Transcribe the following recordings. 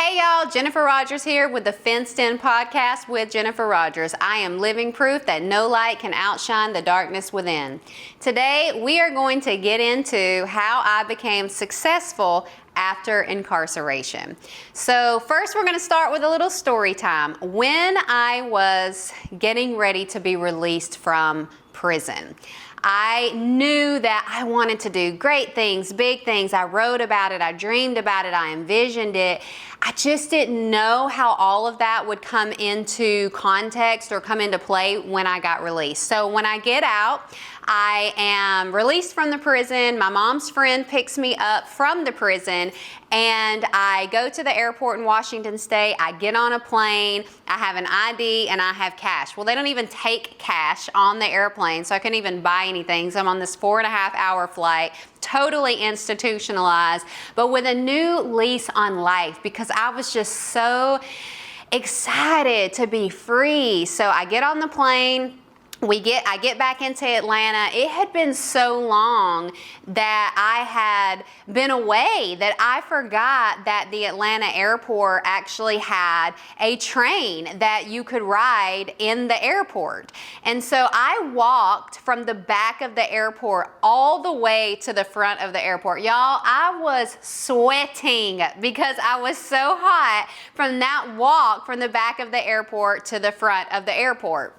Hey y'all, Jennifer Rogers here with the Fenced In Podcast with Jennifer Rogers. I am living proof that no light can outshine the darkness within. Today we are going to get into how I became successful after incarceration. So first we're going to start with a little story time. When I was getting ready to be released from prison, I knew that I wanted to do great things, big things. I wrote about it, I dreamed about it, I envisioned it. I just didn't know how all of that would come into context or come into play when I got released. So when I get out, I am released from the prison. My mom's friend picks me up from the prison and I go to the airport in Washington State. I get on a plane, I have an ID and I have cash. Well, they don't even take cash on the airplane, so I couldn't even buy anything. So I'm on this 4.5-hour flight, totally institutionalized, but with a new lease on life because I was just so excited to be free. So I get on the plane. I get back into Atlanta. It had been so long that I had been away that I forgot that the Atlanta airport actually had a train that you could ride in the airport. And so I walked from the back of the airport all the way to the front of the airport. Y'all, I was sweating because I was so hot from that walk from the back of the airport to the front of the airport.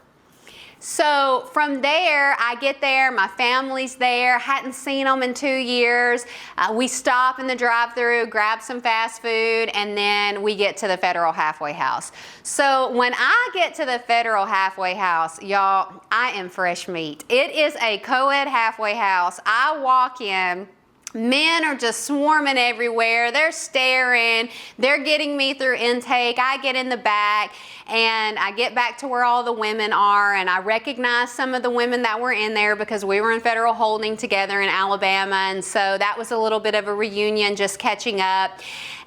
So from there, I get there, my family's there, hadn't seen them in 2 years. We stop in the drive-thru, grab some fast food, and then we get to the federal halfway house. So when I get to the federal halfway house, y'all, I am fresh meat. It is a co-ed halfway house. I walk in. Men are just swarming everywhere. They're staring. They're getting me through intake. I get in the back and I get back to where all the women are, and I recognize some of the women that were in there because we were in federal holding together in Alabama, and so that was a little bit of a reunion, just catching up.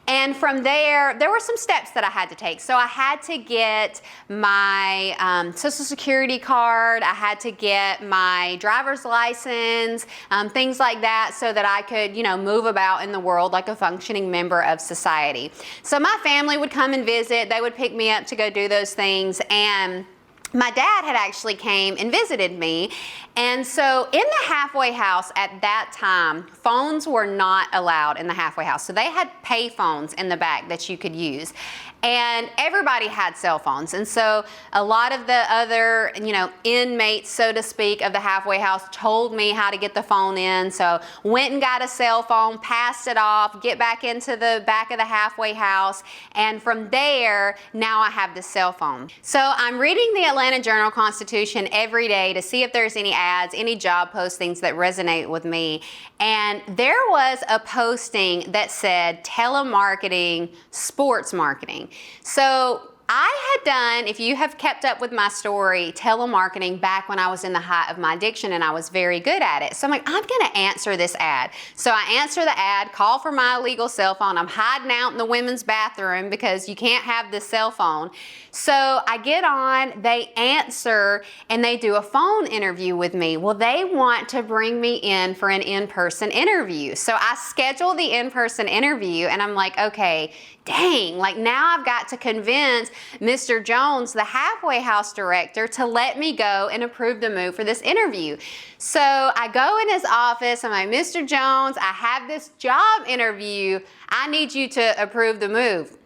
And from there were some steps that I had to take. So I had to get my Social Security card. I had to get my driver's license, things like that, so that I could, move about in the world like a functioning member of society. So my family would come and visit. They would pick me up to go do those things. And my dad had actually came and visited me. And so in the halfway house at that time, phones were not allowed in the halfway house. So they had pay phones in the back that you could use. And everybody had cell phones. And so a lot of the other, inmates, so to speak, of the halfway house told me how to get the phone in. So went and got a cell phone, passed it off, get back into the back of the halfway house. And from there, now I have the cell phone. So I'm reading the Atlanta Journal-Constitution every day to see if there's any ads, any job postings that resonate with me. And there was a posting that said telemarketing, sports marketing. So I had done, if you have kept up with my story, telemarketing back when I was in the height of my addiction, and I was very good at it. So I'm like, I'm gonna answer this ad. So I answer the ad, call for my illegal cell phone. I'm hiding out in the women's bathroom because you can't have this cell phone. So I get on, they answer, and they do a phone interview with me. Well, they want to bring me in for an in-person interview. So I schedule the in-person interview, and I'm like, okay, dang, like now I've got to convince Mr. Jones, the halfway house director, to let me go and approve the move for this interview. So I go in his office, I'm like, Mr. Jones, I have this job interview. I need you to approve the move.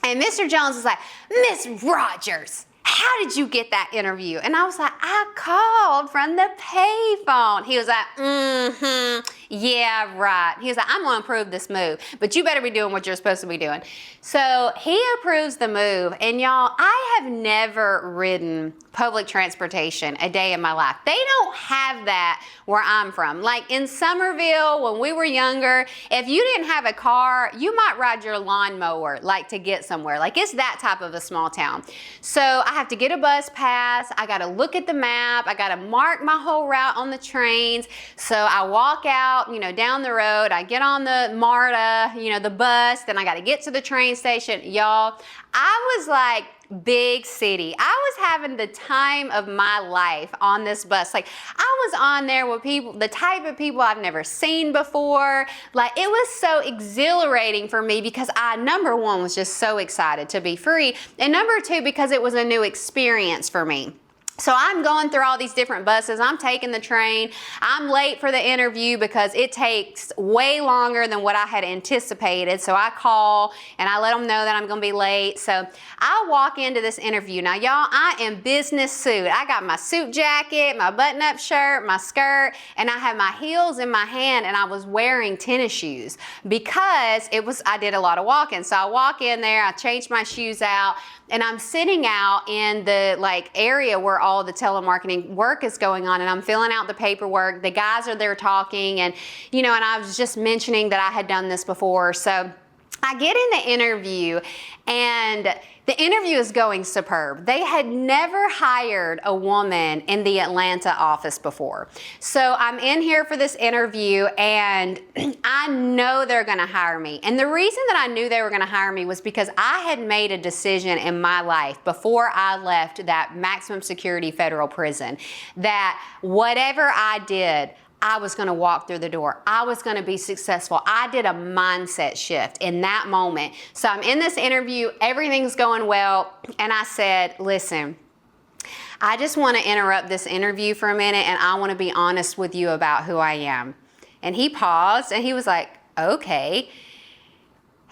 And Mr. Jones is like, Miss Rogers, how did you get that interview? And I was like, I called from the payphone. He was like, yeah, right. He was like, I'm gonna approve this move, but you better be doing what you're supposed to be doing. So he approves the move, and y'all, I have never ridden public transportation a day in my life. They don't have that where I'm from. Like in Somerville, when we were younger, if you didn't have a car, you might ride your lawnmower like to get somewhere. Like it's that type of a small town. So I have to get a bus pass. I got to look at the map. I got to mark my whole route on the trains. So I walk out, down the road. I get on the MARTA, the bus. Then I got to get to the train station. Y'all, I was like, big city. I was having the time of my life on this bus. Like, I was on there with people, the type of people I've never seen before. Like, it was so exhilarating for me because I, number one, was just so excited to be free. And number two, because it was a new experience for me. So I'm going through all these different buses. I'm taking the train. I'm late for the interview because it takes way longer than what I had anticipated. So I call and I let them know that I'm going to be late. So I walk into this interview. Now, y'all, I am business suit. I got my suit jacket, my button-up shirt, my skirt, and I have my heels in my hand, and I was wearing tennis shoes because I did a lot of walking. So I walk in there, I change my shoes out, and I'm sitting out in the area where all the telemarketing work is going on, and I'm filling out the paperwork. The guys are there talking, and and I was just mentioning that I had done this before. So I get in the interview, and the interview is going superb. They had never hired a woman in the Atlanta office before. So I'm in here for this interview, and I know they're gonna hire me. And the reason that I knew they were gonna hire me was because I had made a decision in my life before I left that maximum security federal prison that whatever I did, I was going to walk through the door. I was going to be successful. I did a mindset shift in that moment. So I'm in this interview, everything's going well, and I said, listen, I just want to interrupt this interview for a minute, and I want to be honest with you about who I am. And he paused, and he was like, okay.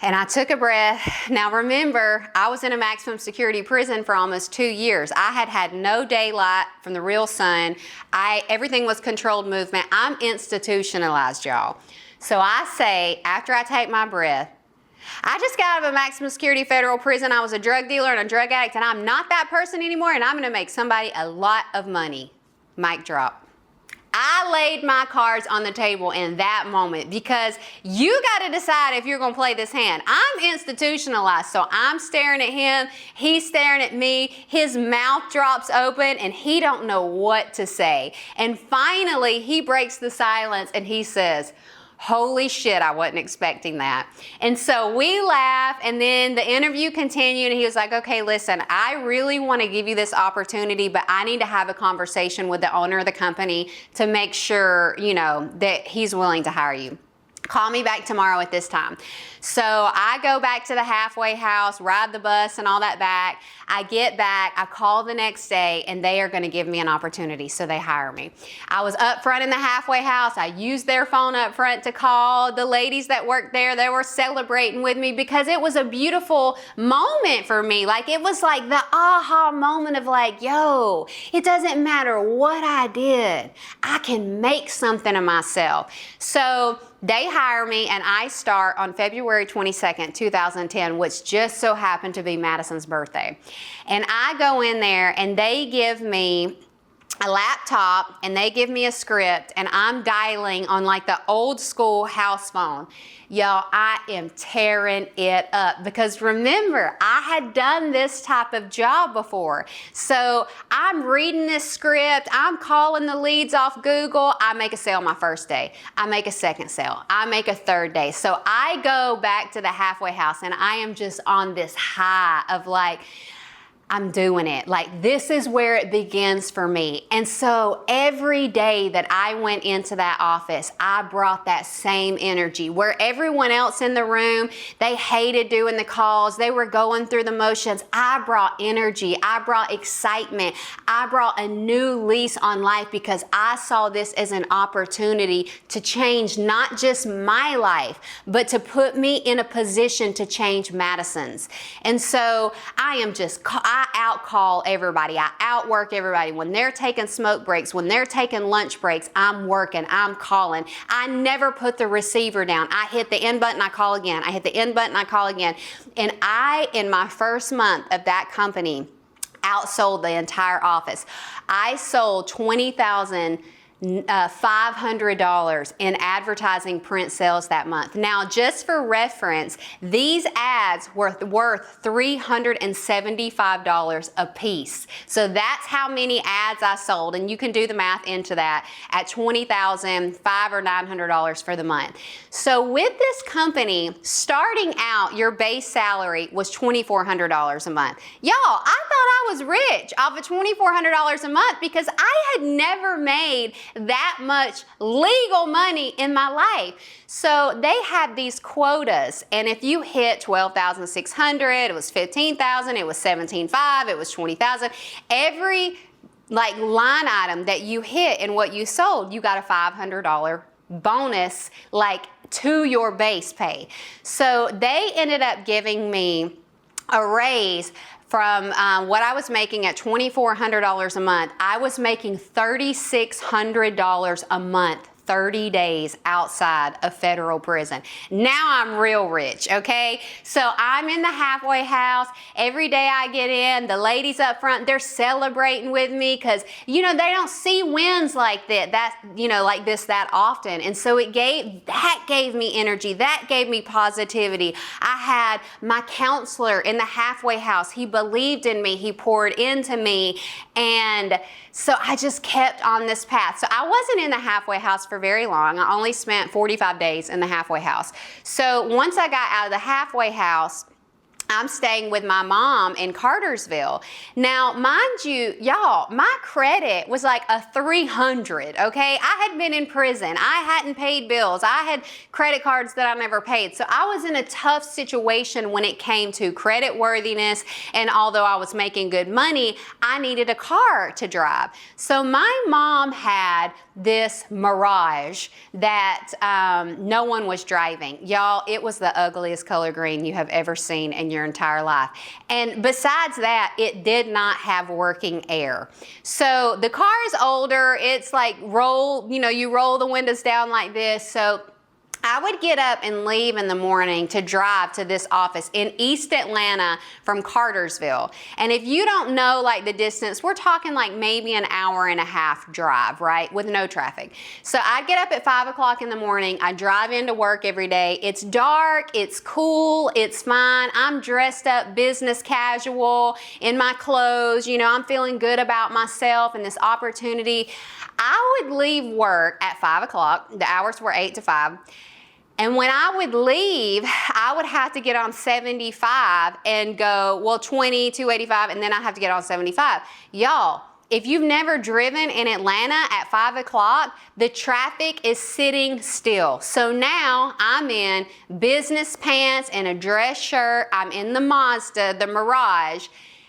And I took a breath. Now remember, I was in a maximum security prison for almost 2 years. I had had no daylight from the real sun. Everything was controlled movement. I'm institutionalized, y'all. So I say, after I take my breath, I just got out of a maximum security federal prison. I was a drug dealer and a drug addict, and I'm not that person anymore, and I'm gonna make somebody a lot of money. Mic drop. I laid my cards on the table in that moment because you got to decide if you're going to play this hand. I'm institutionalized, so I'm staring at him. He's staring at me. His mouth drops open, and he don't know what to say. And finally, he breaks the silence, and he says, holy shit, I wasn't expecting that. And so we laugh, and then the interview continued, and he was like, okay, listen, I really want to give you this opportunity, but I need to have a conversation with the owner of the company to make sure, that he's willing to hire you. Call me back tomorrow at this time. So I go back to the halfway house, ride the bus and all that back. I get back, I call the next day, and they are going to give me an opportunity, so they hire me. I was up front in the halfway house. I used their phone up front to call the ladies that worked there. They were celebrating with me because it was a beautiful moment for me. It was like the aha moment of yo, it doesn't matter what I did. I can make something of myself. So they hire me, and I start on February 22nd, 2010, which just so happened to be Madison's birthday. And I go in there, and they give me a laptop, and they give me a script, and I'm dialing on the old school house phone. Y'all, I am tearing it up because remember, I had done this type of job before. So I'm reading this script, I'm calling the leads off Google. I make a sale my first day. I make a second sale. I make a third day. So I go back to the halfway house, and I am just on this high of I'm doing it. This is where it begins for me. And so every day that I went into that office, I brought that same energy where everyone else in the room, they hated doing the calls. They were going through the motions. I brought energy. I brought excitement. I brought a new lease on life because I saw this as an opportunity to change not just my life, but to put me in a position to change Madison's. And so I out-call everybody. I outwork everybody. When they're taking smoke breaks, when they're taking lunch breaks, I'm working, I'm calling. I never put the receiver down. I hit the end button, I call again. I hit the end button, I call again. And in my first month of that company, outsold the entire office. I sold 20,000 $500 in advertising print sales that month. Now, just for reference, these ads were worth $375 a piece. So that's how many ads I sold, and you can do the math into that at $20,000, $500 or $900 for the month. So with this company, starting out, your base salary was $2,400 a month. Y'all, I thought I was rich off of $2,400 a month because I had never made that much legal money in my life. So they had these quotas, and if you hit 12,600, it was 15,000, it was 17,500, it was 20,000. Every line item that you hit in what you sold, you got a $500 bonus to your base pay. So they ended up giving me a raise from what I was making at $2,400 a month. I was making $3,600 a month, 30 days outside of federal prison. Now I'm real rich, okay? So I'm in the halfway house. Every day I get in, the ladies up front, they're celebrating with me because, they don't see wins like this that often. And so that gave me energy. That gave me positivity. I had my counselor in the halfway house. He believed in me. He poured into me. And so I just kept on this path. So I wasn't in the halfway house for very long. I only spent 45 days in the halfway house. So once I got out of the halfway house, I'm staying with my mom in Cartersville. Now, mind you, y'all, my credit was like a 300, okay? I had been in prison. I hadn't paid bills. I had credit cards that I never paid. So I was in a tough situation when it came to credit worthiness. And although I was making good money, I needed a car to drive. So my mom had this Mirage that no one was driving. Y'all, it was the ugliest color green you have ever seen in your entire life. And besides that, it did not have working air. So the car is older. It's you roll the windows down like this. So I would get up and leave in the morning to drive to this office in East Atlanta from Cartersville. And if you don't know the distance, we're talking maybe an hour and a half drive, right? With no traffic. So I'd get up at 5 o'clock in the morning. I drive into work every day. It's dark, it's cool, it's fine. I'm dressed up business casual in my clothes. I'm feeling good about myself and this opportunity. I would leave work at 5 o'clock. The hours were 8 to 5. And when I would leave, I would have to get on 75 and go, 20, 285, and then I have to get on 75. Y'all, if you've never driven in Atlanta at 5 o'clock, the traffic is sitting still. So now I'm in business pants and a dress shirt. I'm in the Mazda, the Mirage,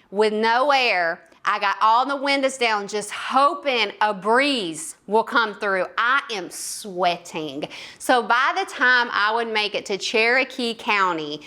with no air. I got all the windows down, just hoping a breeze will come through. I am sweating. So by the time I would make it to Cherokee County,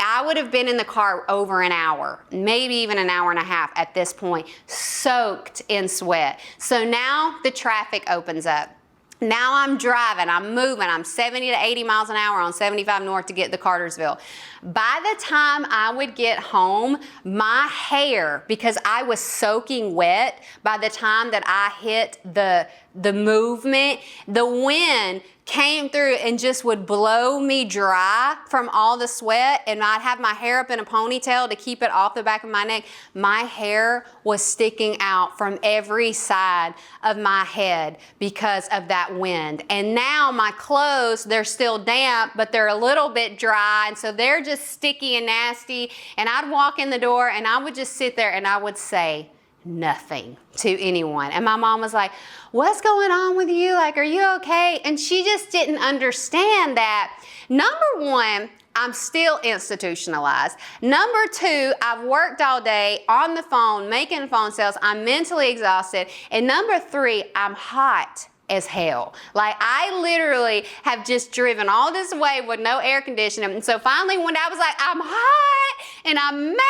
I would have been in the car over an hour, maybe even an hour and a half at this point, soaked in sweat. So now the traffic opens up. Now I'm driving, I'm moving, I'm 70 to 80 miles an hour on 75 North to get to Cartersville. By the time I would get home, my hair, because I was soaking wet, by the time that I hit the movement, the wind came through and just would blow me dry from all the sweat, and I'd have my hair up in a ponytail to keep it off the back of my neck. My hair was sticking out from every side of my head because of that wind. And now my clothes, they're still damp, but they're a little bit dry, and so they're just sticky and nasty. And I'd walk in the door and I would just sit there and I would say nothing to anyone. And my mom was like, "What's going on with you? Are you okay?" And she just didn't understand that, number one, I'm still institutionalized. Number two, I've worked all day on the phone, making phone sales. I'm mentally exhausted. And number three, I'm hot as hell. I literally have just driven all this way with no air conditioning. And so finally one day I was like, I'm hot and I'm mad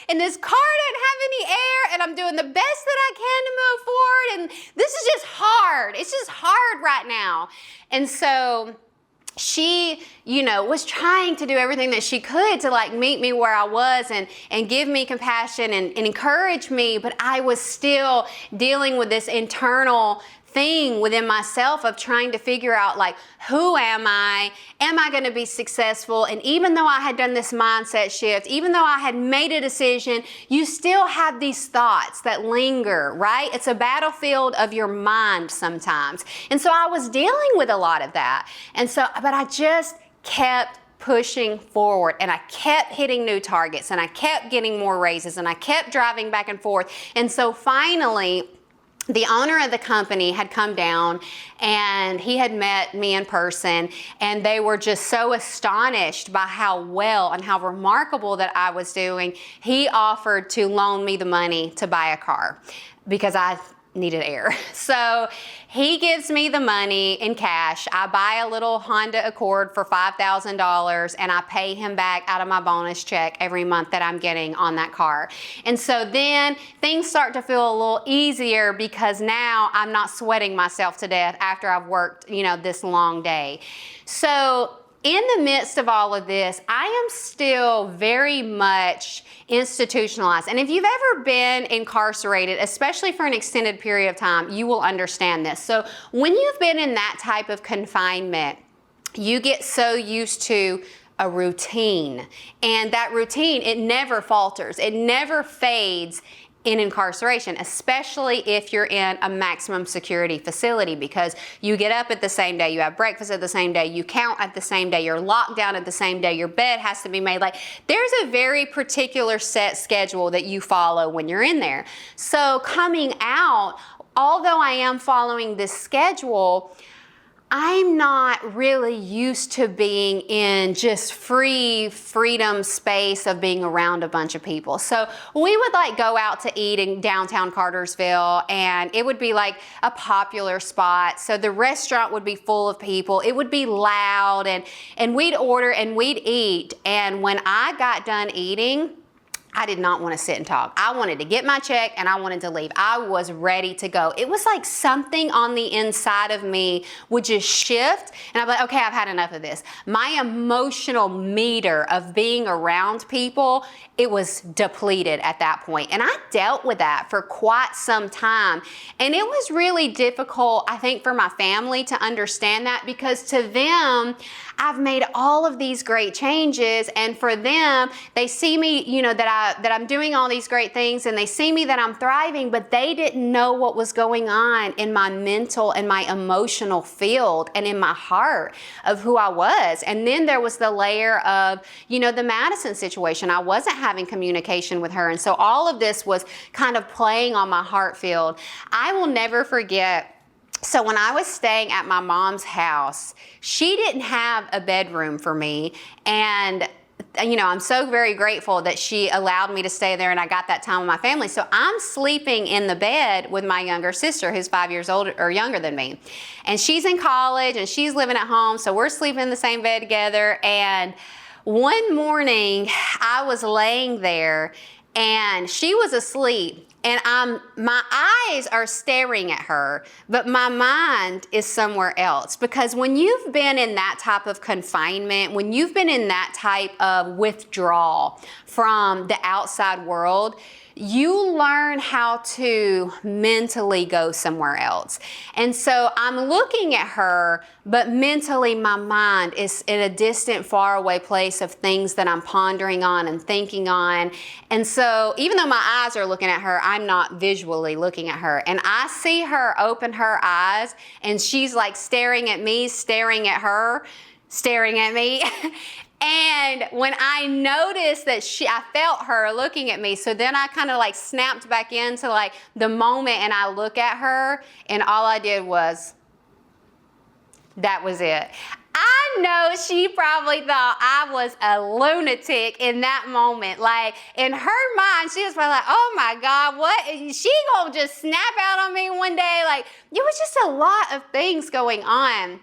and this car doesn't have any air and I'm doing the best that I can to move forward. And this is just hard. It's just hard right now. And so she, was trying to do everything that she could to meet me where I was and give me compassion and encourage me. But I was still dealing with this internal thing within myself of trying to figure out, like, who am I? Am I going to be successful? And even though I had done this mindset shift, even though I had made a decision, you still have these thoughts that linger, right? It's a battlefield of your mind sometimes. And so I was dealing with a lot of that. And so, but I just kept pushing forward, and I kept hitting new targets, and I kept getting more raises, and I kept driving back and forth. And so finally, the owner of the company had come down and he had met me in person, and they were just so astonished by how well and how remarkable that I was doing. He offered to loan me the money to buy a car because I needed air. So he gives me the money in cash. I buy a little Honda Accord for $5,000, and I pay him back out of my bonus check every month that I'm getting on that car. And so then things start to feel a little easier because now I'm not sweating myself to death after I've worked, this long day. So in the midst of all of this, I am still very much institutionalized. And if you've ever been incarcerated, especially for an extended period of time, you will understand this. So when you've been in that type of confinement, you get so used to a routine. And that routine, it never falters. It never fades in incarceration, especially if you're in a maximum security facility, because you get up at the same day, you have breakfast at the same day, you count at the same day, you're locked down at the same day, your bed has to be made. Like, there's a very particular set schedule that you follow when you're in there. So coming out, although I am following this schedule, I'm not really used to being in just freedom space of being around a bunch of people. So we would go out to eat in downtown Cartersville, and it would be like a popular spot. So the restaurant would be full of people. It would be loud, and we'd order and we'd eat. And when I got done eating, I did not want to sit and talk. I wanted to get my check and I wanted to leave. I was ready to go. It was like something on the inside of me would just shift, and I'd be like, okay, I've had enough of this. My emotional meter of being around people, it was depleted at that point. And I dealt with that for quite some time. And it was really difficult, I think, for my family to understand that, because to them, I've made all of these great changes, and for them, they see me, that I'm doing all these great things, and they see me that I'm thriving, but they didn't know what was going on in my mental and my emotional field and in my heart of who I was. And then there was the layer of, the Madison situation. I wasn't having communication with her, and so all of this was kind of playing on my heart field. I will never forget. So when I was staying at my mom's house, she didn't have a bedroom for me, and I'm so very grateful that she allowed me to stay there and I got that time with my family. So I'm sleeping in the bed with my younger sister, who's 5 years older or younger than me. And she's in college and she's living at home. So we're sleeping in the same bed together. And one morning I was laying there and she was asleep. And my eyes are staring at her, but my mind is somewhere else. Because when you've been in that type of confinement, when you've been in that type of withdrawal from the outside world, you learn how to mentally go somewhere else. And so I'm looking at her, but mentally my mind is in a distant, far away place of things that I'm pondering on and thinking on. And so even though my eyes are looking at her, I'm not visually looking at her. And I see her open her eyes, and she's like staring at me, staring at her, staring at me. And when I noticed that I felt her looking at me, so then I kind of snapped back into the moment, and I look at her, and all I did was, that was it. I know she probably thought I was a lunatic in that moment. In her mind, she was probably like, oh my God, what? She gonna just snap out on me one day? It was just a lot of things going on.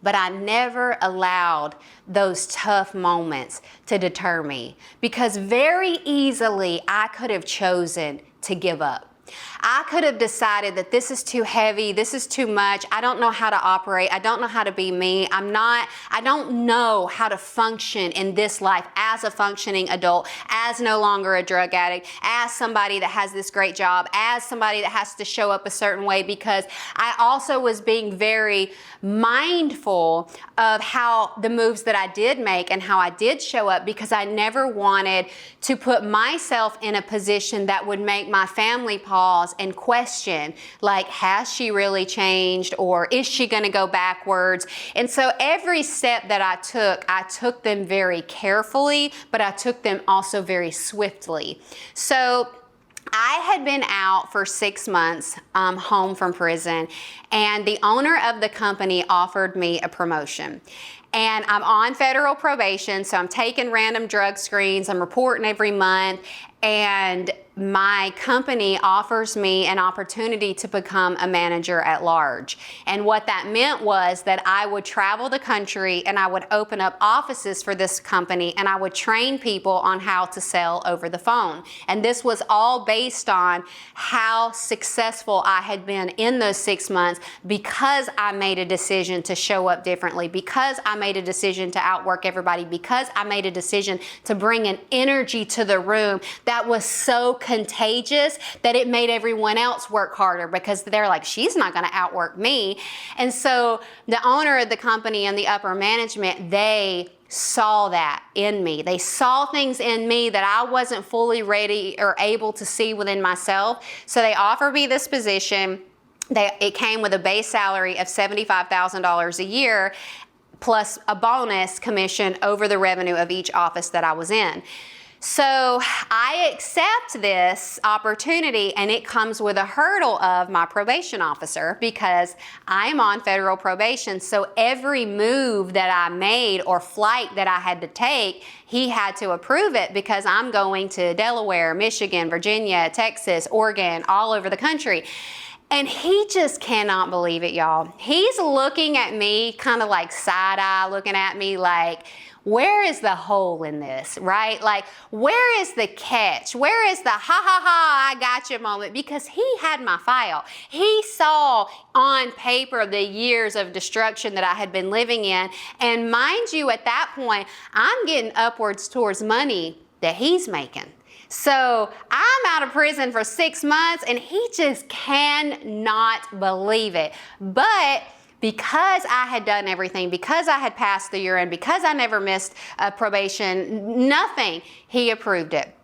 But I never allowed those tough moments to deter me, because very easily I could have chosen to give up. I could have decided that this is too heavy, this is too much, I don't know how to operate, I don't know how to be me, I don't know how to function in this life as a functioning adult, as no longer a drug addict, as somebody that has this great job, as somebody that has to show up a certain way, because I also was being very mindful of how the moves that I did make and how I did show up, because I never wanted to put myself in a position that would make my family pause and question, like, has she really changed, or is she going to go backwards? And so every step that I took them very carefully, but I took them also very swiftly. So I had been out for 6 months, home from prison, and the owner of the company offered me a promotion. And I'm on federal probation, so I'm taking random drug screens, I'm reporting every month, and my company offers me an opportunity to become a manager at large. And what that meant was that I would travel the country and I would open up offices for this company and I would train people on how to sell over the phone. And this was all based on how successful I had been in those 6 months, because I made a decision to show up differently, because I made a decision to outwork everybody, because I made a decision to bring an energy to the room that was so contagious that it made everyone else work harder, because they're like, she's not going to outwork me. And so the owner of the company and the upper management, they saw that in me. They saw things in me that I wasn't fully ready or able to see within myself. So they offered me this position. It came with a base salary of $75,000 a year, plus a bonus commission over the revenue of each office that I was in. So I accept this opportunity, and it comes with a hurdle of my probation officer, because I am on federal probation. So every move that I made or flight that I had to take, he had to approve it, because I'm going to Delaware, Michigan, Virginia, Texas, Oregon, all over the country. And he just cannot believe it, y'all. He's looking at me kind of like side-eye, looking at me like, where is the hole in this, right? Like, where is the catch? Where is the ha ha ha, I got you moment? Because he had my file. He saw on paper the years of destruction that I had been living in. And mind you, at that point, I'm getting upwards towards money that he's making. So I'm out of prison for 6 months, and he just cannot believe it. But because I had done everything, because I had passed the urine, because I never missed probation, nothing, he approved it.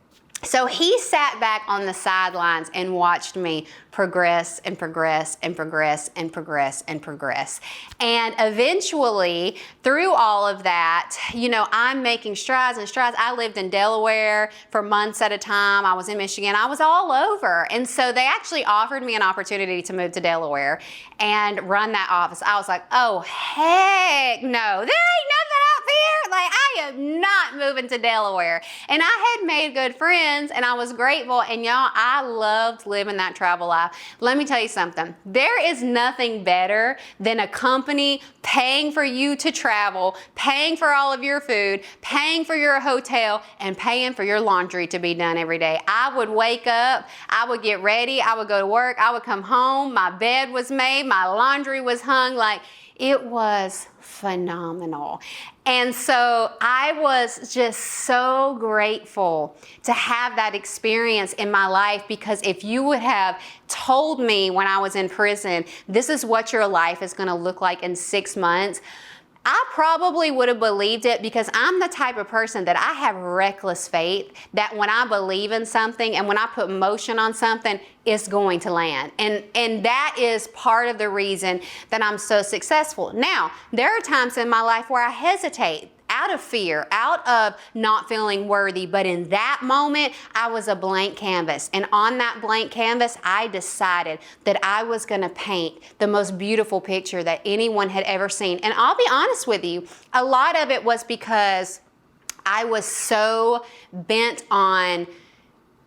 So he sat back on the sidelines and watched me progress and progress and progress and progress and progress. And eventually, through all of that, I'm making strides and strides. I lived in Delaware for months at a time. I was in Michigan. I was all over. And so they actually offered me an opportunity to move to Delaware and run that office. I was like, oh, heck no. There ain't nothing out there. Like, I am not moving to Delaware. And I had made good friends, and I was grateful. And y'all, I loved living that travel life. Let me tell you something. There is nothing better than a company paying for you to travel, paying for all of your food, paying for your hotel, and paying for your laundry to be done every day. I would wake up, I would get ready, I would go to work, I would come home, my bed was made, my laundry was hung, like, it was phenomenal. And so I was just so grateful to have that experience in my life, because if you would have told me when I was in prison, this is what your life is going to look like in 6 months, I probably would have believed it, because I'm the type of person that I have reckless faith that when I believe in something and when I put motion on something, it's going to land. And that is part of the reason that I'm so successful. Now, there are times in my life where I hesitate out of fear, out of not feeling worthy. But in that moment, I was a blank canvas. And on that blank canvas, I decided that I was going to paint the most beautiful picture that anyone had ever seen. And I'll be honest with you, a lot of it was because I was so bent on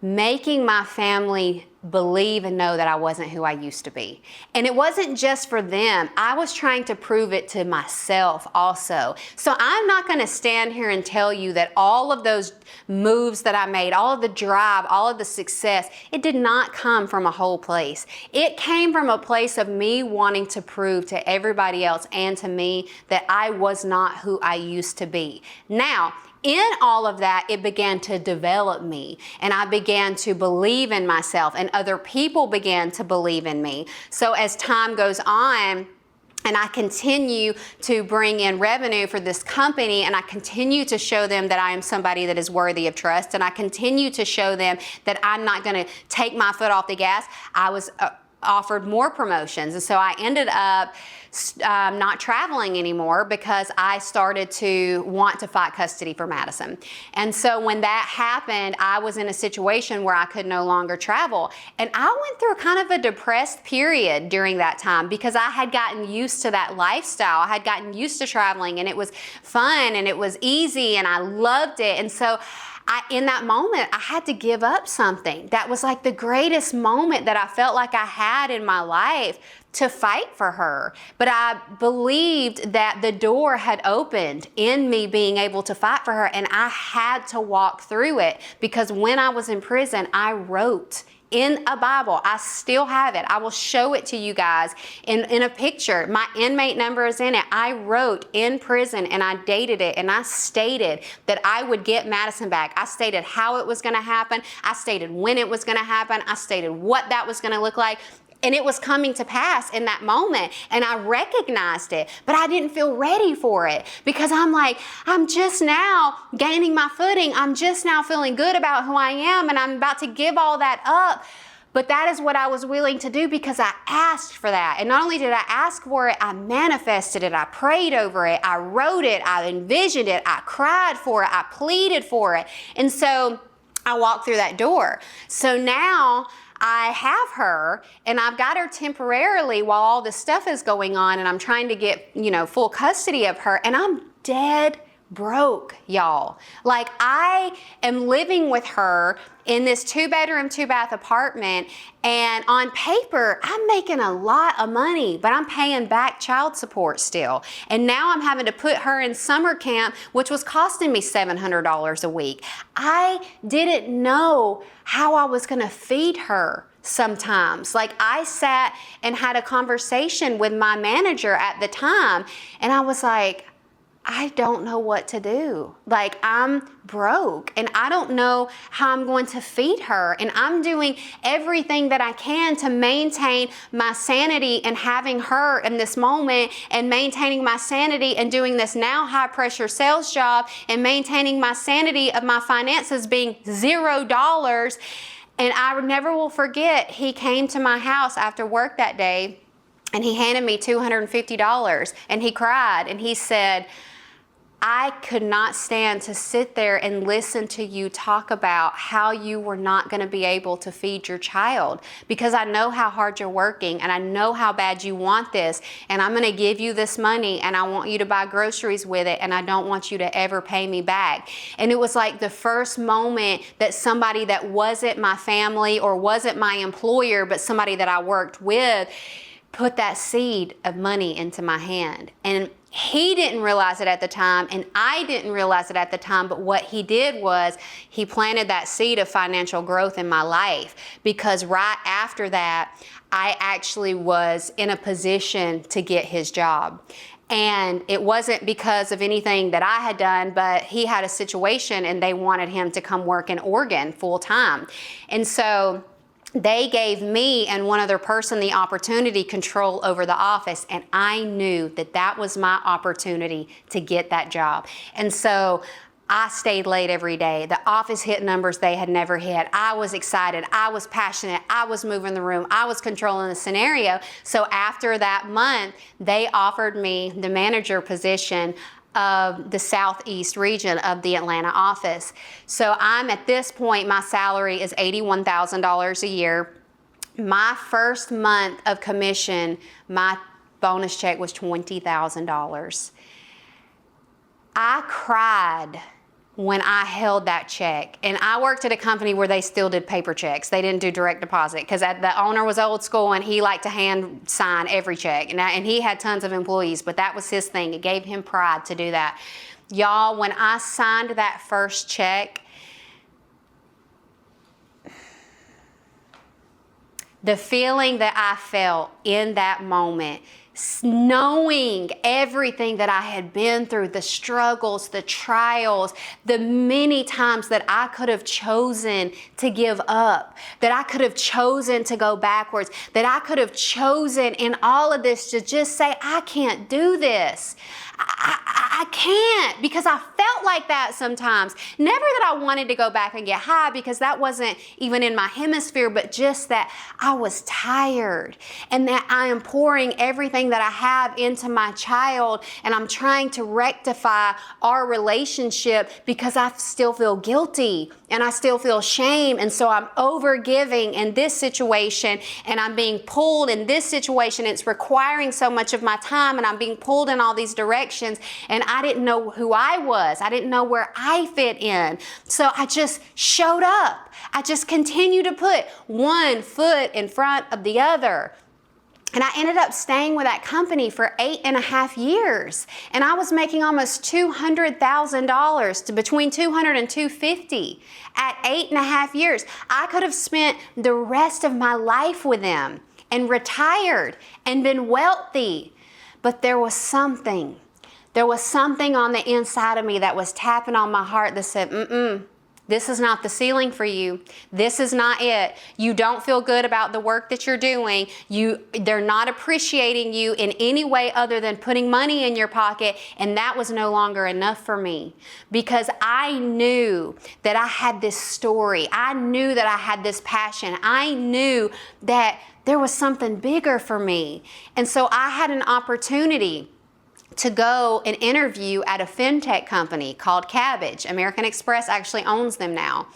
making my family believe and know that I wasn't who I used to be. And it wasn't just for them. I was trying to prove it to myself also. So I'm not going to stand here and tell you that all of those moves that I made, all of the drive, all of the success, it did not come from a whole place. It came from a place of me wanting to prove to everybody else and to me that I was not who I used to be. Now, in all of that, it began to develop me, and I began to believe in myself, and other people began to believe in me. So as time goes on, and I continue to bring in revenue for this company, and I continue to show them that I am somebody that is worthy of trust, and I continue to show them that I'm not going to take my foot off the gas, I was offered more promotions. And so I ended up not traveling anymore because I started to want to fight custody for Madison. And so when that happened, I was in a situation where I could no longer travel. And I went through kind of a depressed period during that time because I had gotten used to that lifestyle. I had gotten used to traveling, and it was fun and it was easy and I loved it. And so in that moment, I had to give up something. That was like the greatest moment that I felt like I had in my life to fight for her. But I believed that the door had opened in me being able to fight for her, and I had to walk through it because when I was in prison, I wrote in a Bible. I still have it. I will show it to you guys in a picture. My inmate number is in it. I wrote in prison and I dated it, and I stated that I would get Madison back. I stated how it was going to happen. I stated when it was going to happen. I stated what that was going to look like. And it was coming to pass in that moment, and I recognized it, but I didn't feel ready for it because I'm just now gaining my footing. I'm just now feeling good about who I am, and I'm about to give all that up. But that is what I was willing to do because I asked for that. And not only did I ask for it, I manifested it. I prayed over it. I wrote it. I envisioned it. I cried for it. I pleaded for it. And so I walked through that door. So now I have her, and I've got her temporarily while all this stuff is going on, and I'm trying to get, full custody of her, and I'm dead broke, y'all. Like, I am living with her in this 2-bedroom, 2-bath apartment, and on paper, I'm making a lot of money, but I'm paying back child support still. And now I'm having to put her in summer camp, which was costing me $700 a week. I didn't know how I was gonna feed her sometimes. Like, I sat and had a conversation with my manager at the time, and I was like, I don't know what to do. Like, I'm broke and I don't know how I'm going to feed her. And I'm doing everything that I can to maintain my sanity and having her in this moment, and maintaining my sanity and doing this now high pressure sales job, and maintaining my sanity of my finances being $0. And I never will forget, he came to my house after work that day and he handed me $250, and he cried and he said, I could not stand to sit there and listen to you talk about how you were not going to be able to feed your child, because I know how hard you're working and I know how bad you want this, and I'm going to give you this money and I want you to buy groceries with it, and I don't want you to ever pay me back. And it was like the first moment that somebody that wasn't my family or wasn't my employer, but somebody that I worked with, put that seed of money into my hand. And he didn't realize it at the time, and I didn't realize it at the time, but what he did was he planted that seed of financial growth in my life, because right after that, I actually was in a position to get his job. And it wasn't because of anything that I had done, but he had a situation and they wanted him to come work in Oregon full time. And so they gave me and one other person the opportunity control over the office, and I knew that that was my opportunity to get that job. And so I stayed late every day. The office hit numbers they had never hit. I was excited. I was passionate. I was moving the room. I was controlling the scenario. So after that month, they offered me the manager position of the Southeast region of the Atlanta office. So I'm at this point, my salary is $81,000 a year. My first month of commission, my bonus check was $20,000. I cried when I held that check. And I worked at a company where they still did paper checks. They didn't do direct deposit because the owner was old school and he liked to hand sign every check. And he had tons of employees, but that was his thing. It gave him pride to do that. Y'all, when I signed that first check, the feeling that I felt in that moment, knowing everything that I had been through, the struggles, the trials, the many times that I could have chosen to give up, that I could have chosen to go backwards, that I could have chosen in all of this to just say, I can't do this. I can't, because I felt like that sometimes. Never that I wanted to go back and get high, because that wasn't even in my hemisphere, but just that I was tired and that I am pouring everything that I have into my child, and I'm trying to rectify our relationship because I still feel guilty and I still feel shame. And so I'm over giving in this situation and I'm being pulled in this situation. It's requiring so much of my time and I'm being pulled in all these directions, and I didn't know who I was. I didn't know where I fit in. So I just showed up. I just continued to put one foot in front of the other. And I ended up staying with that company for 8.5 years. And I was making almost $200,000 to between $200,000 and $250,000 at 8.5 years. I could have spent the rest of my life with them and retired and been wealthy. But there was something on the inside of me that was tapping on my heart that said, this is not the ceiling for you. This is not it. You don't feel good about the work that you're doing. They're not appreciating you in any way other than putting money in your pocket. And that was no longer enough for me, because I knew that I had this story. I knew that I had this passion. I knew that there was something bigger for me. And so I had an opportunity to go and interview at a fintech company called Cabbage. American Express actually owns them now.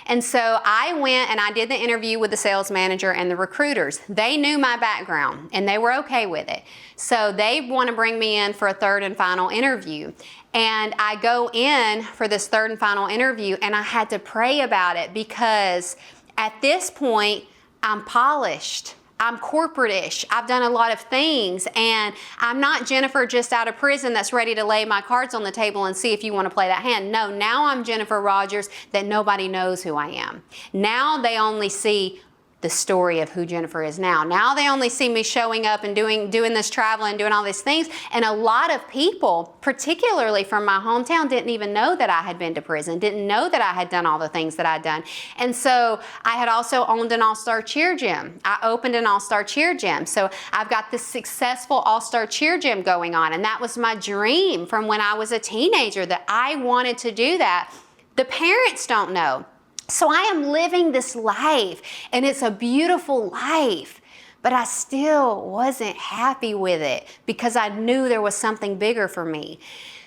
And so I went and I did the interview with the sales manager and the recruiters. They knew my background and they were okay with it. So they want to bring me in for a third and final interview. And I go in for this third and final interview, and I had to pray about it, because at this point, I'm polished. I'm corporate-ish. I've done a lot of things, and I'm not Jennifer just out of prison that's ready to lay my cards on the table and see if you want to play that hand. No, now I'm Jennifer Rogers that nobody knows who I am. Now they only see the story of who Jennifer is now. Now they only see me showing up and doing this traveling, doing all these things. And a lot of people, particularly from my hometown, didn't even know that I had been to prison, didn't know that I had done all the things that I'd done. And so I had also owned an all-star cheer gym. I opened an all-star cheer gym. So I've got this successful all-star cheer gym going on. And that was my dream from when I was a teenager, that I wanted to do that. The parents don't know. So I am living this life, and it's a beautiful life, but I still wasn't happy with it because I knew there was something bigger for me.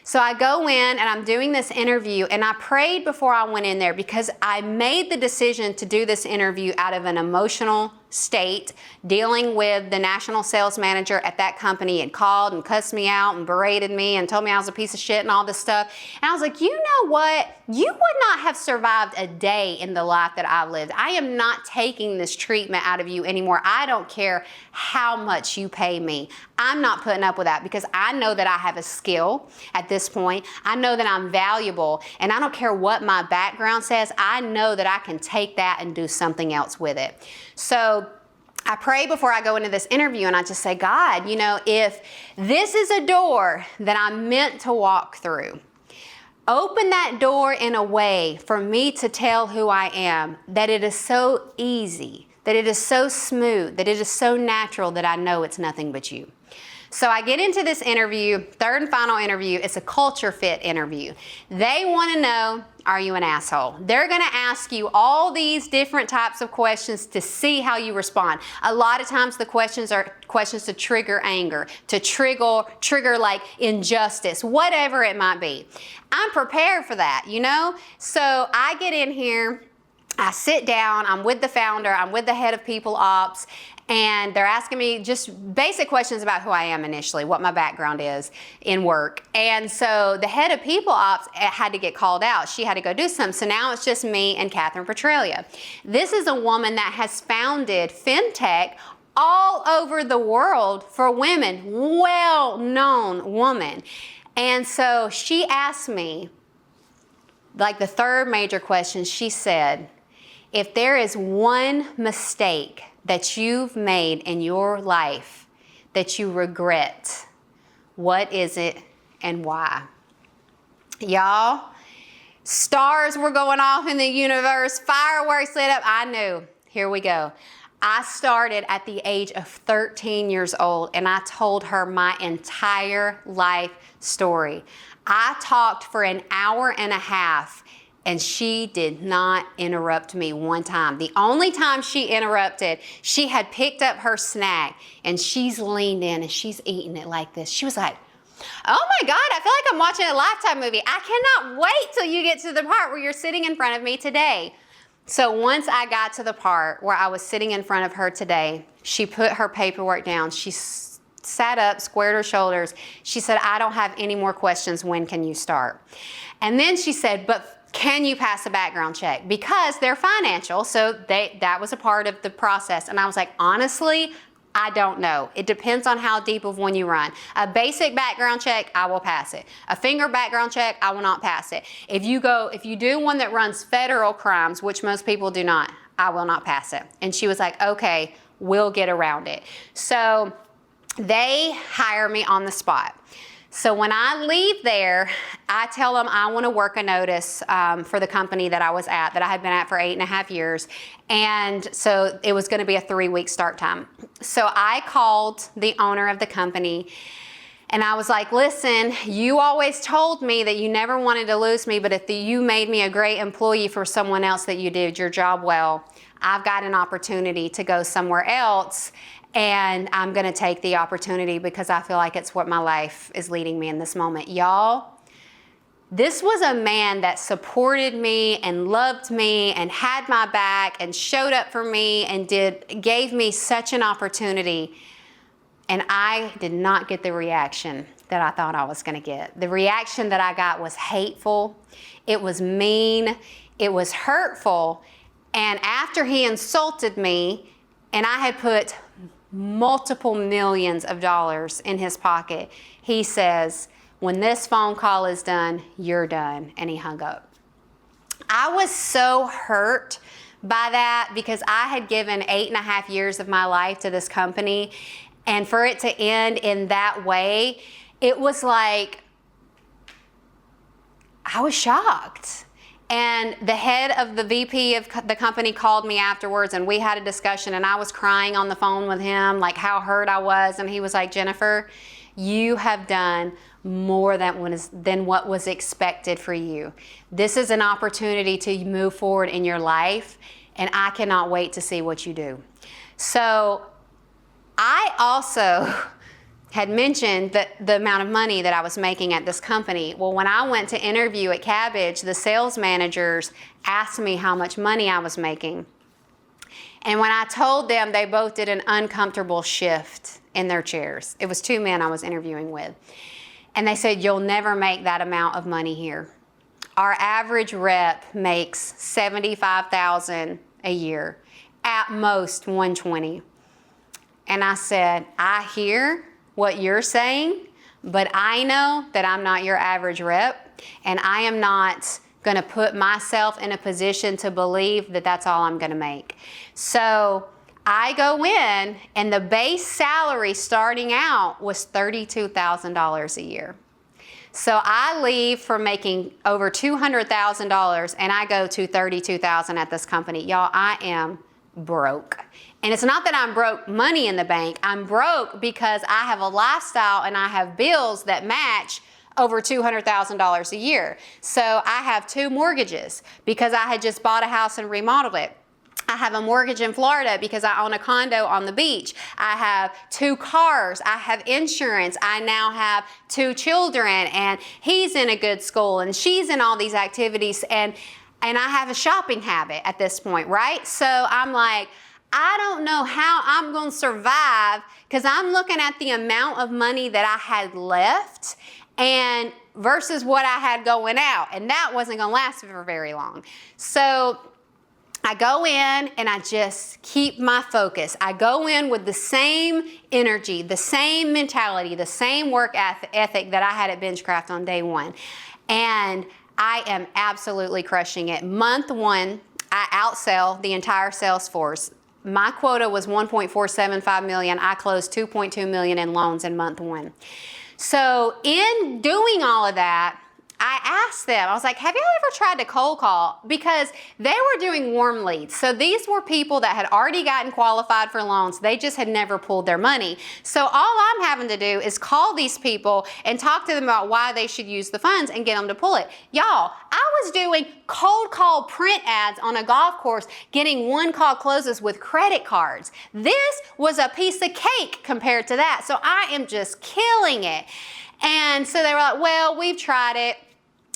So I go in and I'm doing this interview, and I prayed before I went in there, because I made the decision to do this interview out of an emotional state, dealing with the national sales manager at that company had called and cussed me out and berated me and told me I was a piece of shit and all this stuff. And I was like, you know what? You would not have survived a day in the life that I've lived. I am not taking this treatment out of you anymore. I don't care how much you pay me. I'm not putting up with that, because I know that I have a skill at this point. I know that I'm valuable, and I don't care what my background says. I know that I can take that and do something else with it. So I pray before I go into this interview, and I just say, God, you know, if this is a door that I'm meant to walk through, open that door in a way for me to tell who I am, that it is so easy, that it is so smooth, that it is so natural, that I know it's nothing but you. So I get into this interview, third and final interview. It's a culture fit interview. They want to know, are you an asshole? They're going to ask you all these different types of questions to see how you respond. A lot of times the questions are questions to trigger anger, to trigger like injustice, whatever it might be. I'm prepared for that, you know? So I get in here, I sit down, I'm with the founder, I'm with the head of people ops, And they're asking me just basic questions about who I am initially, what my background is in work. And so the head of people ops had to get called out. She had to go do something. So now it's just me and Catherine Petralia. This is a woman that has founded FinTech all over the world for women, well-known woman. And so she asked me, like the third major question, she said, if there is one mistake that you've made in your life that you regret, what is it and why? Y'all, stars were going off in the universe, fireworks lit up. I knew, here we go. I started at the age of 13 years old and I told her my entire life story. I talked for an hour and a half and she did not interrupt me one time. The only time she interrupted, she had picked up her snack and she's leaned in and she's eating it like this. She was like, oh my God, I feel like I'm watching a Lifetime movie. I cannot wait till you get to the part where you're sitting in front of me today. So once I got to the part where I was sitting in front of her today, she put her paperwork down. She sat up, squared her shoulders. She said, I don't have any more questions. When can you start? And then she said, but can you pass a background check? Because they're financial, so that was a part of the process. And I was like, honestly, I don't know. It depends on how deep of one you run. A basic background check, I will pass it. A finger background check, I will not pass it. If you do one that runs federal crimes, which most people do not, I will not pass it. And she was like, okay, we'll get around it. So they hire me on the spot. So when I leave there, I tell them I want to work a notice for the company that I was at, that I had been at for 8.5 years. And so it was going to be a 3-week start time. So I called the owner of the company and I was like, listen, you always told me that you never wanted to lose me, but if you made me a great employee for someone else, that you did your job well, I've got an opportunity to go somewhere else. And I'm going to take the opportunity because I feel like it's what my life is leading me in this moment. Y'all, this was a man that supported me and loved me and had my back and showed up for me and gave me such an opportunity. And I did not get the reaction that I thought I was going to get. The reaction that I got was hateful. It was mean. It was hurtful. And after he insulted me and I had put multiple millions of dollars in his pocket, he says, when this phone call is done, you're done. And he hung up. I was so hurt by that because I had given 8.5 years of my life to this company. And for it to end in that way, it was like, I was shocked. And the head of the VP of the company called me afterwards and we had a discussion and I was crying on the phone with him, like how hurt I was. And he was like, Jennifer, you have done more than what was expected for you. This is an opportunity to move forward in your life and I cannot wait to see what you do. So I also had mentioned the amount of money that I was making at this company. Well, when I went to interview at Cabbage, the sales managers asked me how much money I was making. And when I told them, they both did an uncomfortable shift in their chairs. It was 2 men I was interviewing with. And they said, you'll never make that amount of money here. Our average rep makes $75,000 a year, at most $120,000. And I said, I hear what you're saying, but I know that I'm not your average rep, and I am not going to put myself in a position to believe that that's all I'm going to make. So I go in, and the base salary starting out was $32,000 a year. So I leave from making over $200,000, and I go to $32,000 at this company. Y'all, I am broke. And it's not that I'm broke money in the bank. I'm broke because I have a lifestyle and I have bills that match over $200,000 a year. So I have 2 mortgages because I had just bought a house and remodeled it. I have a mortgage in Florida because I own a condo on the beach. I have 2 cars. I have insurance. I now have 2 children, and he's in a good school and she's in all these activities, and I have a shopping habit at this point, right? So I'm like, I don't know how I'm going to survive, because I'm looking at the amount of money that I had left and versus what I had going out, and that wasn't going to last for very long. So I go in and I just keep my focus. I go in with the same energy, the same mentality, the same work ethic that I had at Benchcraft on day one. And I am absolutely crushing it. Month one, I outsell the entire sales force. My quota was 1.475 million. I closed 2.2 million in loans in month one. So in doing all of that, I asked them, I was like, have you ever tried to cold call? Because they were doing warm leads. So these were people that had already gotten qualified for loans. They just had never pulled their money. So all I'm having to do is call these people and talk to them about why they should use the funds and get them to pull it. Y'all, I was doing cold call print ads on a golf course, getting one call closes with credit cards. This was a piece of cake compared to that. So I am just killing it. And so they were like, well, we've tried it.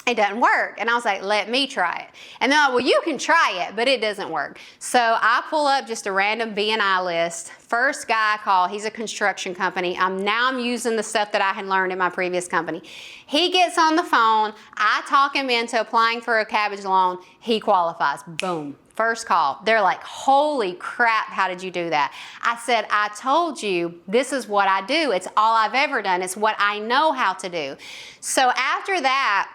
It doesn't work. And I was like, let me try it. And they're like, well, you can try it, but it doesn't work. So I pull up just a random B&I list. First guy I call, he's a construction company. I'm using the stuff that I had learned in my previous company. He gets on the phone. I talk him into applying for a cabbage loan. He qualifies. Boom. First call. They're like, holy crap, how did you do that? I said, I told you, this is what I do. It's all I've ever done. It's what I know how to do. So after that,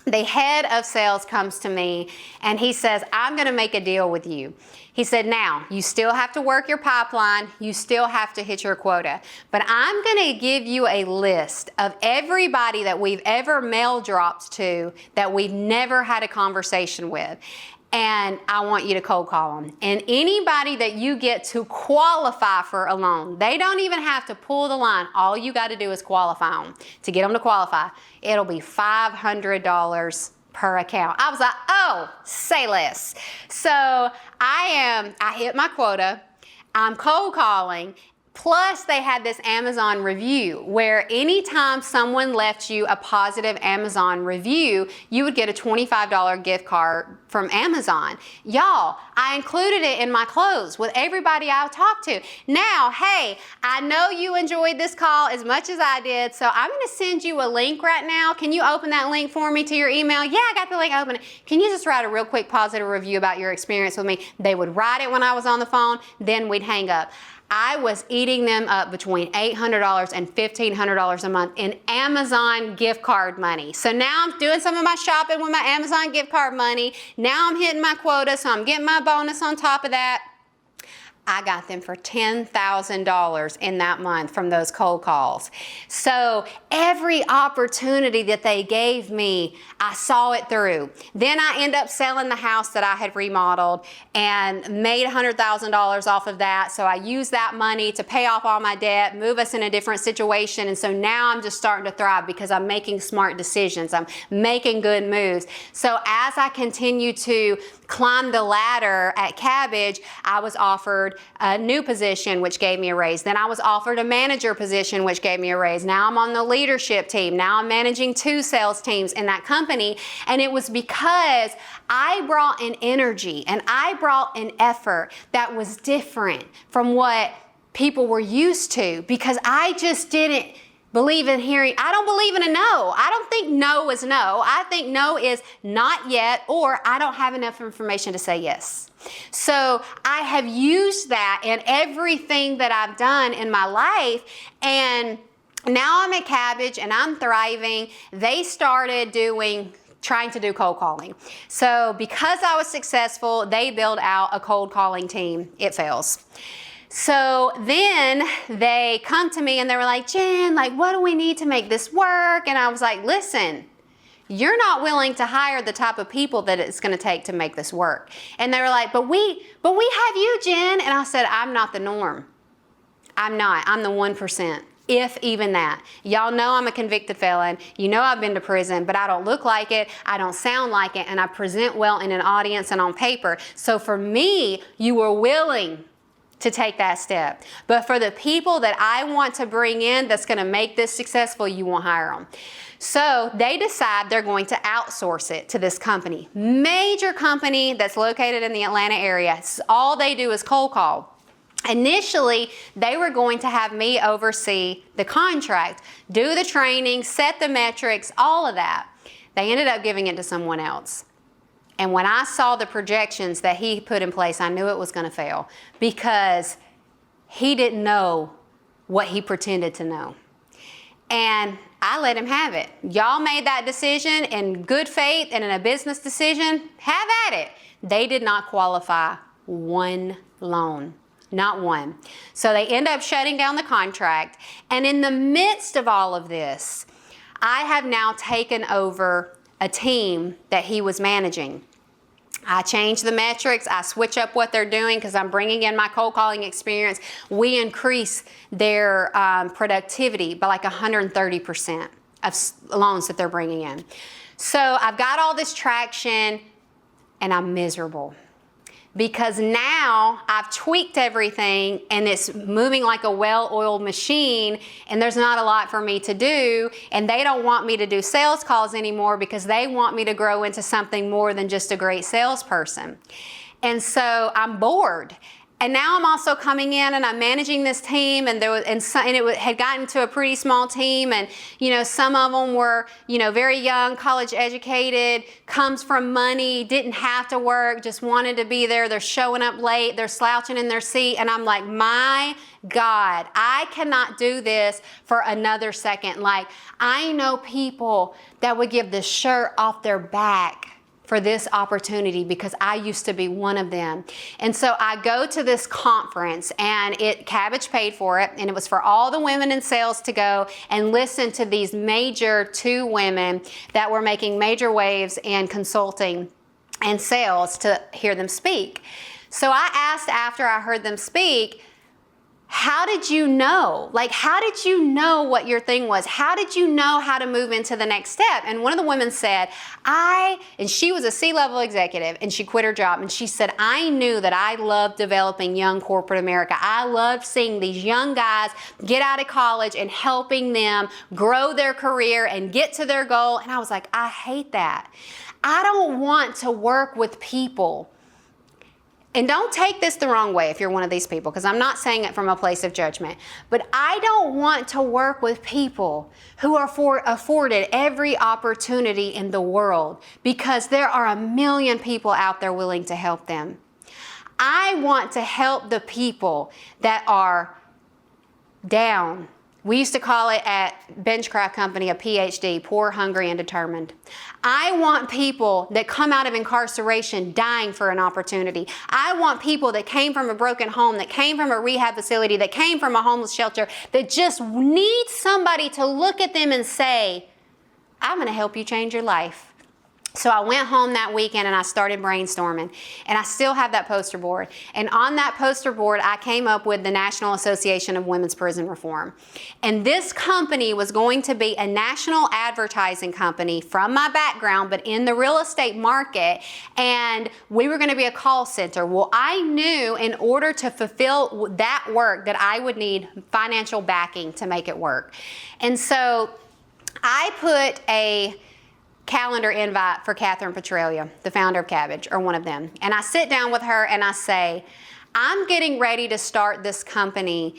the head of sales comes to me and he says, I'm going to make a deal with you. He said, now, you still have to work your pipeline. You still have to hit your quota. But I'm going to give you a list of everybody that we've ever mail dropped to that we've never had a conversation with. And I want you to cold call them. And anybody that you get to qualify for a loan, they don't even have to pull the line. All you got to do is qualify them. To get them to qualify, it'll be $500 per account. I was like, oh, say less. So I hit my quota. I'm cold calling. Plus, they had this Amazon review where anytime someone left you a positive Amazon review, you would get a $25 gift card from Amazon. Y'all, I included it in my close with everybody I talked to. Now, hey, I know you enjoyed this call as much as I did, so I'm going to send you a link right now. Can you open that link for me to your email? Yeah, I got the link open. Can you just write a real quick positive review about your experience with me? They would write it when I was on the phone, then we'd hang up. I was eating them up between $800 and $1,500 a month in Amazon gift card money. So now I'm doing some of my shopping with my Amazon gift card money. Now I'm hitting my quota, so I'm getting my bonus on top of that. I got them for $10,000 in that month from those cold calls. So every opportunity that they gave me, I saw it through. Then I end up selling the house that I had remodeled and made $100,000 off of that. So I used that money to pay off all my debt, move us in a different situation. And so now I'm just starting to thrive because I'm making smart decisions. I'm making good moves. So as I continue to climb the ladder at Cabbage, I was offered a new position, which gave me a raise. Then I was offered a manager position, which gave me a raise. Now I'm on the leadership team. Now I'm managing 2 sales teams in that company. And it was because I brought an energy and I brought an effort that was different from what people were used to, because I just didn't believe in hearing. I don't believe in a no. I don't think no is no. I think no is not yet, or I don't have enough information to say yes. So I have used that in everything that I've done in my life, and now I'm at Cabbage and I'm thriving. They started trying to do cold calling. So because I was successful, they built out a cold calling team. It fails. So then they come to me and they were like, Jen, like, what do we need to make this work? And I was like, listen, you're not willing to hire the type of people that it's going to take to make this work. And they were like, but we have you, Jen. And I said, I'm not the norm. I'm not. I'm the 1%. If even that. Y'all know I'm a convicted felon. You know I've been to prison, but I don't look like it. I don't sound like it. And I present well in an audience and on paper. So for me, you were willing to take that step. But for the people that I want to bring in that's going to make this successful, you won't hire them. So they decide they're going to outsource it to this company. Major company that's located in the Atlanta area. All they do is cold call. Initially, they were going to have me oversee the contract, do the training, set the metrics, all of that. They ended up giving it to someone else. And when I saw the projections that he put in place, I knew it was going to fail because he didn't know what he pretended to know. And I let him have it. Y'all made that decision in good faith and in a business decision, have at it. They did not qualify one loan. Not one. So they end up shutting down the contract. And in the midst of all of this, I have now taken over a team that he was managing. I change the metrics. I switch up what they're doing because I'm bringing in my cold calling experience. We increase their productivity by like 130% of loans that they're bringing in. So I've got all this traction and I'm miserable. Because now I've tweaked everything and it's moving like a well-oiled machine and there's not a lot for me to do, and they don't want me to do sales calls anymore because they want me to grow into something more than just a great salesperson. And so I'm bored. And now I'm also coming in and I'm managing this team, and it had gotten to a pretty small team, and some of them were very young, college educated, comes from money, didn't have to work, just wanted to be there. They're showing up late, they're slouching in their seat, and I'm like, my God, I cannot do this for another second. Like, I know people that would give the shirt off their back for this opportunity because I used to be one of them. And so I go to this conference, and Cabbage paid for it, and it was for all the women in sales to go and listen to these major two women that were making major waves in consulting and sales to hear them speak. So I asked after I heard them speak, how did you know? Like, how did you know what your thing was? How did you know how to move into the next step? And one of the women said, and she was a C-level executive, and she quit her job, and she said, I knew that I loved developing young corporate America. I loved seeing these young guys get out of college and helping them grow their career and get to their goal. And I was like, I hate that. I don't want to work with people. And don't take this the wrong way if you're one of these people, because I'm not saying it from a place of judgment. But I don't want to work with people who are afforded every opportunity in the world because there are a million people out there willing to help them. I want to help the people that are down. We used to call it at Benchcraft Company a PhD, poor, hungry, and determined. I want people that come out of incarceration dying for an opportunity. I want people that came from a broken home, that came from a rehab facility, that came from a homeless shelter, that just need somebody to look at them and say, I'm going to help you change your life. So I went home that weekend and I started brainstorming, and I still have that poster board. And on that poster board, I came up with the National Association of Women's Prison Reform. And this company was going to be a national advertising company from my background, but in the real estate market, and we were going to be a call center. Well, I knew in order to fulfill that work that I would need financial backing to make it work. And so I put a calendar invite for Catherine Petralia, the founder of Cabbage, or one of them. And I sit down with her and I say, I'm getting ready to start this company.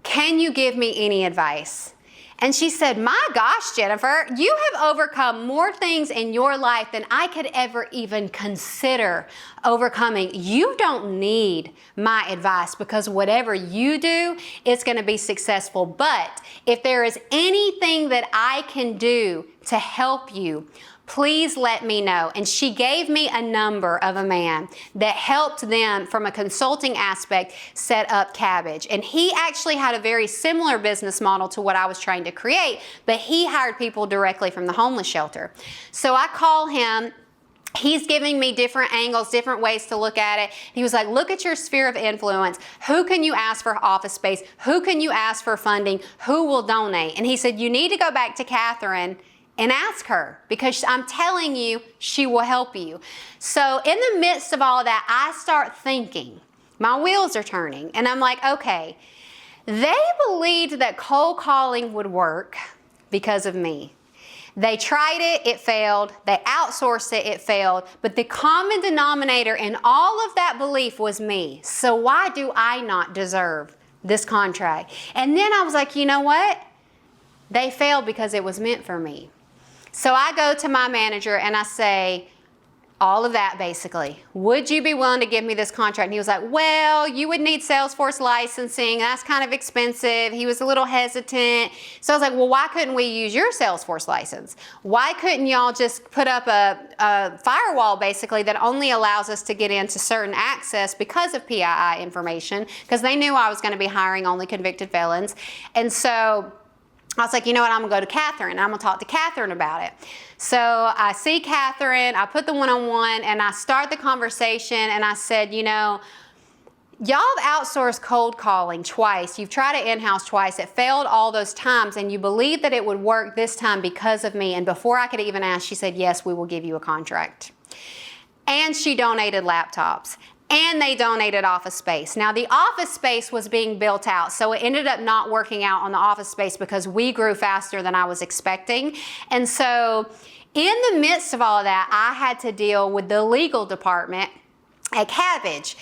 Can you give me any advice? And she said, my gosh, Jennifer, you have overcome more things in your life than I could ever even consider overcoming. You don't need my advice because whatever you do, it's going to be successful. But if there is anything that I can do to help you, please let me know. And she gave me a number of a man that helped them from a consulting aspect set up Cabbage. And he actually had a very similar business model to what I was trying to create, but he hired people directly from the homeless shelter. So I call him. He's giving me different angles, different ways to look at it. He was like, look at your sphere of influence. Who can you ask for office space? Who can you ask for funding? Who will donate? And he said, you need to go back to Catherine and ask her, because I'm telling you, she will help you. So in the midst of all of that, I start thinking, my wheels are turning, and I'm like, okay, they believed that cold calling would work because of me. They tried it, it failed. They outsourced it, it failed. But the common denominator in all of that belief was me. So why do I not deserve this contract? And then I was like, you know what? They failed because it was meant for me. So I go to my manager and I say, all of that basically. Would you be willing to give me this contract? And he was like, well, you would need Salesforce licensing. That's kind of expensive. He was a little hesitant. So I was like, well, why couldn't we use your Salesforce license? Why couldn't y'all just put up a firewall basically that only allows us to get into certain access because of PII information? Because they knew I was going to be hiring only convicted felons. And so I was like, you know what, I'm going to go to Catherine, and I'm going to talk to Catherine about it. So I see Catherine, I put the one-on-one, and I start the conversation, and I said, you know, y'all have outsourced cold calling twice. You've tried it in-house twice. It failed all those times, and you believe that it would work this time because of me. And before I could even ask, she said, yes, we will give you a contract. And she donated laptops. And they donated office space. Now, the office space was being built out, so it ended up not working out on the office space because we grew faster than I was expecting. And so in the midst of all of that, I had to deal with the legal department at Cabbage.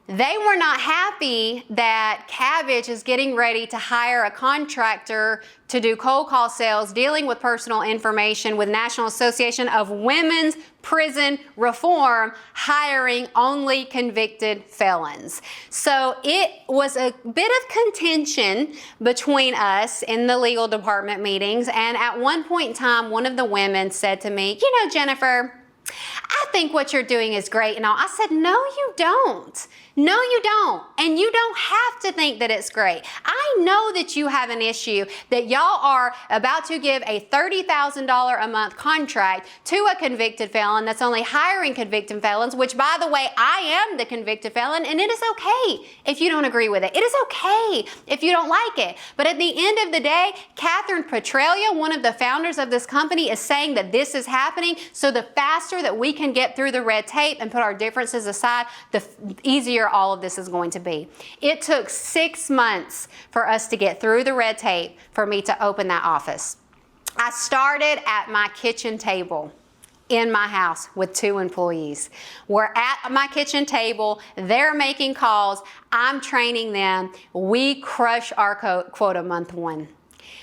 They were not happy that Cabbage is getting ready to hire a contractor to do cold call sales, dealing with personal information with National Association of Women's Prison Reform, hiring only convicted felons. So it was a bit of contention between us in the legal department meetings. And at one point in time, one of the women said to me, you know, Jennifer, I think what you're doing is great and all. I said, no, you don't. No, you don't. And you don't have to think that it's great. I know that you have an issue that y'all are about to give a $30,000 a month contract to a convicted felon that's only hiring convicted felons, which, by the way, I am the convicted felon, and it is okay if you don't agree with it. It is okay if you don't like it. But at the end of the day, Catherine Petralia, one of the founders of this company, is saying that this is happening. So the faster that we can get through the red tape and put our differences aside, the easier all of this is going to be. It took 6 months for us to get through the red tape for me to open that office. I started at my kitchen table in my house with 2 employees. We're at my kitchen table, they're making calls, I'm training them. We crush our quota month 1.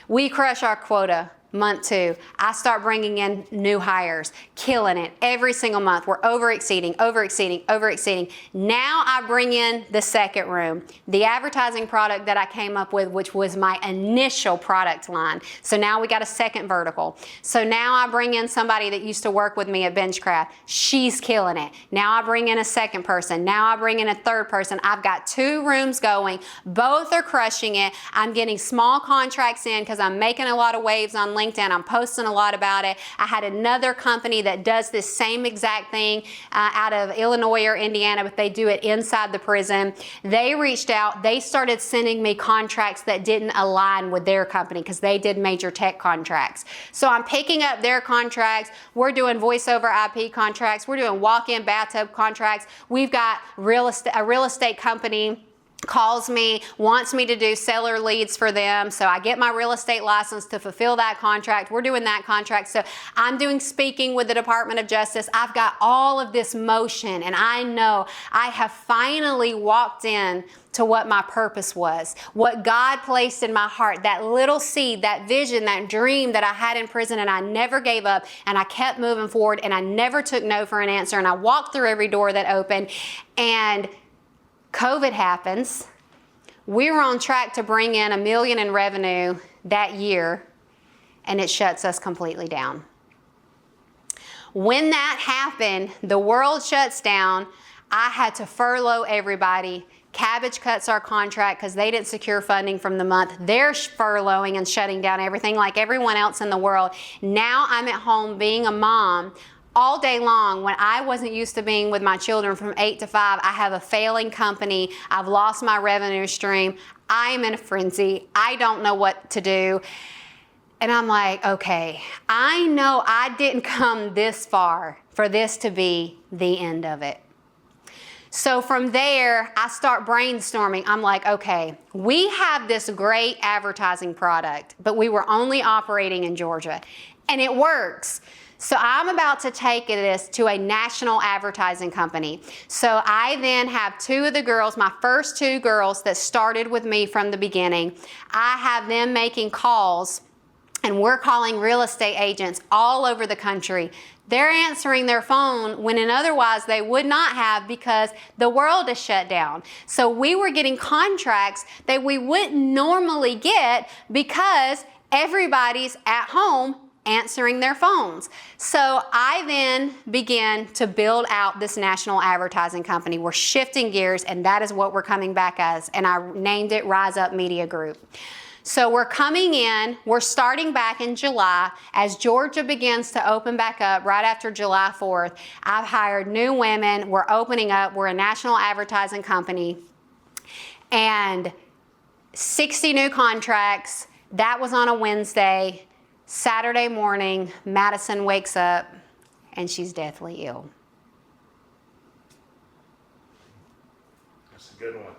We crush our quota month 2. I start bringing in new hires, killing it every single month. We're over-exceeding. Now I bring in the second room, the advertising product that I came up with, which was my initial product line. So now we got a second vertical. So now I bring in somebody that used to work with me at Benchcraft. She's killing it. Now I bring in a second person. Now I bring in a third person. I've got 2 rooms going. Both are crushing it. I'm getting small contracts in because I'm making a lot of waves on LinkedIn. I'm posting a lot about it. I had another company that does this same exact thing out of Illinois or Indiana, but they do it inside the prison. They reached out. They started sending me contracts that didn't align with their company because they did major tech contracts. So I'm picking up their contracts. We're doing voice over IP contracts. We're doing walk-in bathtub contracts. We've got a real estate company calls me, wants me to do seller leads for them. So I get my real estate license to fulfill that contract. We're doing that contract. So I'm doing speaking with the Department of Justice. I've got all of this motion, and I know I have finally walked in to what my purpose was, what God placed in my heart, that little seed, that vision, that dream that I had in prison, and I never gave up, and I kept moving forward, and I never took no for an answer, and I walked through every door that opened. And COVID happens. We were on track to bring in $1 million in revenue that year, and it shuts us completely down. When that happened, the world shuts down. I had to furlough everybody. Cabbage cuts our contract because they didn't secure funding from the month. They're furloughing and shutting down everything like everyone else in the world. Now I'm at home being a mom all day long when I wasn't used to being with my children from 8 to 5. I have a failing company. I've lost my revenue stream. I am in a frenzy. I don't know what to do. And I'm like, okay, I know I didn't come this far for this to be the end of it. So from there, I start brainstorming. I'm like, okay, we have this great advertising product, but we were only operating in Georgia. And it works. So I'm about to take this to a national advertising company. So I then have two of the girls, my first two girls that started with me from the beginning. I have them making calls, and we're calling real estate agents all over the country. They're answering their phone when otherwise they would not have, because the world is shut down. So we were getting contracts that we wouldn't normally get because everybody's at home answering their phones. So I then began to build out this national advertising company. We're shifting gears, and that is what we're coming back as. And I named it Rise Up Media Group. So we're coming in, we're starting back in July. As Georgia begins to open back up right after July 4th, I've hired new women. We're opening up. We're a national advertising company. And 60 new contracts. That was on a Wednesday. Saturday morning, Madison wakes up and she's deathly ill. That's a good one.